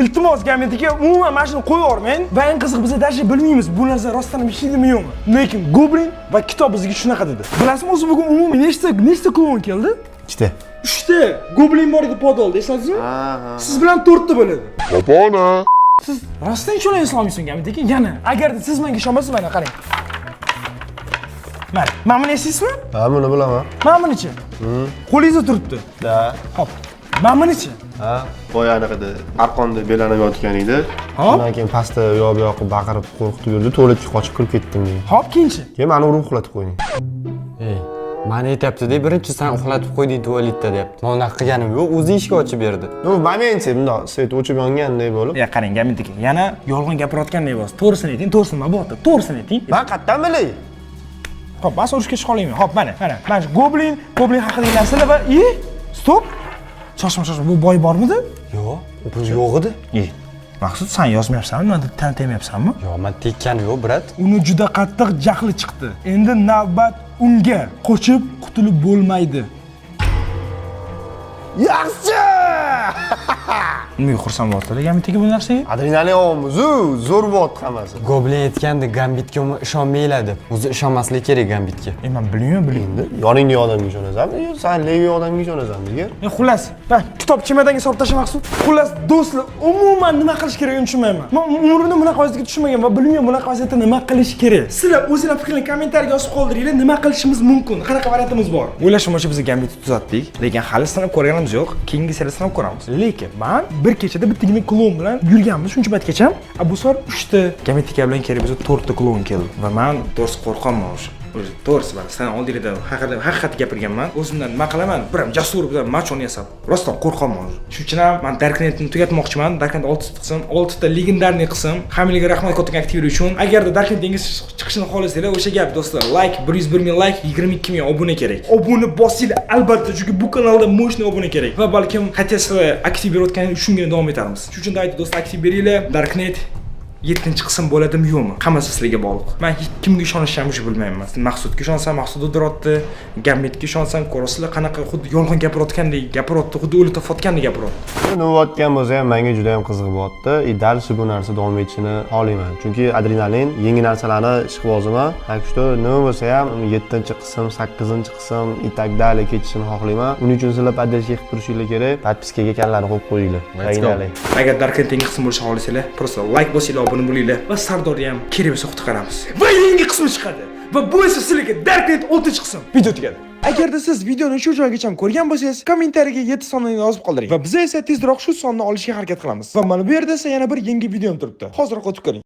iltimos gametiga umuman mana shuni qo'yib yubormang. Va eng qiziq biz даже bilmaymiz bu narsa rostdan ishlaydimi yo'qmi. Lekin Goblin va kitob bizga shunaqa dedi. Bilasizmi, o'zi bugun umuman nechta klon keldi? 2ta. 3ta. Goblin bor edi podolda, eslasizmi? Siz bilan 4ta bo'ladi. Opona. Siz rostdan ishonay islomiysan gametiga. Yana agarda siz menga ishonmasangiz mana qarang. Mana buni esingizmi? Ha, buni bilaman. Mana bunichi? Qo'lingizda turibdi. Da. Hop. Mana bunichi? Ha, boyanaqada arqonda belanib yotgan edi. Shundan keyin pastda yo'q baqirib qo'rqitib yurdi, tualetga qochib kirib ketdim deydi. Hop, keyinchi? Keyin meni urib uxlatib qo'yding. Mani aytibdi-da, birinchi sen uxlatib qo'yding tualetda deyapti. Men unaqa qilganim yo'q, o'zi eshik ochib berdi. No, momentchi, bundoq svet o'chib yonganday bo'lib. Ya qarang, gametiga. Yana yolg'on gapirayotganday bo'lsa, to'g'risini ayting, to'g'risini nima bo'ldi? To'g'risini ayting. Men qayerdan bilay? Hop, men urushga chiqa olmayman. Hop, mana. Mana shu Goblin haqidagi narsalar va stop. Shoshma, bu boy bormidi? Yo'q, bu yo'q edi. Maqsud, sen yozmayapsanmi? Meni tanitmayapsanmi? Yo'q, men tekkani yo'q, brat. Uni juda qattiq jahli chiqdi. Endi navbat unga. Qochib qutulib bo'lmaydi. Yaxshi! Nimaga xursand bo'ldinglar gametiga bu narsaga? Adrenalin ovomiz, zo'r bo'lyapti hammasi. Goblin aytgandi, Gambitga ishonmanglar deb. O'zi ishonmaslik kerak Gambitga. Men bilmayman. Endi yoningdagi odamga ishonasanmi yo sen legi odamga ishonasan nega? Xullas, kitob chemadanga solib tashlab maqsud. Xullas, do'stlar, umuman nima qilish kerakligini tushunmayman. Men umrimda bunaqa vaziyatga tushmagan va bilmayman bunaqa vaziyatda nima qilish kerak. Sizlar o'zingizlar fikringizni kommentariyga yozib qoldiringlar, nima qilishimiz mumkin, qanaqa variantimiz bor. O'ylashimcha biz Gambitni tuzatdik, lekin hali sinab ko'rganimiz yo'q. Keyingi seriyada sinab ko'ramiz. Lekin men bir kechada bittagina klon bilan yurganmiz shuncha paytgacha. Bu safar 3 ta Gambitga bilan kerak bizga 4 ta klon keldi. Va men to'g'risi qo'rqaman o'sha. To'g'risi bor, sen oldingda haqiqat gapirganman. O'zimdan nima qilaman? Biram jasur bilan machon yasab, rostdan qo'rqaman. Shuning uchun ham men Darknetni tugatmoqchiman. Darknet 6 ta qism, 6 ta legendarniy qism. Hammaga rahmat katta aktivlari uchun. Agarda Darknet dengiz chiqishini xohlasanglar, o'sha gap do'stlar, like 101 ming like, 22 ming obuna kerak. Obuna bosinglar albatta, chunki bu kanalda mo'shni obuna kerak. Va balkim qaytasizlar aktiv berayotganingiz shungina davom etamiz. Shuning uchun aytdim do'stlar, aktiv beringlar. Darknet 7-qism bo'ladimi yo'qmi? Hammasi sizlarga bog'liq. Men hech kimga ishonishimni bilmayman. Maqsudga ishonsam, Maqsud udirotdi, Gambitga ishonsam, ko'rasizlar qanaqa xuddi yolg'on gapirayotgandek gapirayotdi, xuddi o'lib topayotgandek gapirayotdi. Nuvotgan bo'lsa ham menga juda ham qiziq bo'lyapti. Dal bu narsa davom etishini xohlayman. Chunki adrenalin, yangi narsalarni ishqiboziman. Akshto nima bo'lsa ham 7-qism, 8-qism и так далее ketishini xohlayman. Uning uchun sizlar поддержка qilib turishinglar kerak. Podpiskaga kanalni qo'yib qo'yinglar. Agar Darknet yangi qism bo'lishini xohlasanglar, просто like bosinglar, obuna bo'linglar va Sardorni ham kerak bo'lsa qutqaramiz. Va yangi qismi chiqadi. Va bu esa sizlarga Darknet 6-qism. Video tugadi. Agarda siz videoni shu joygacha ko'rgan bo'lsangiz, kommentariyaga 7 sonni yozib qoldiring. Va biz esa tezroq shu sonni olishga harakat qilamiz. Va mana bu yerda esa yana bir yangi videom turibdi. Hozir o'tib ko'ring.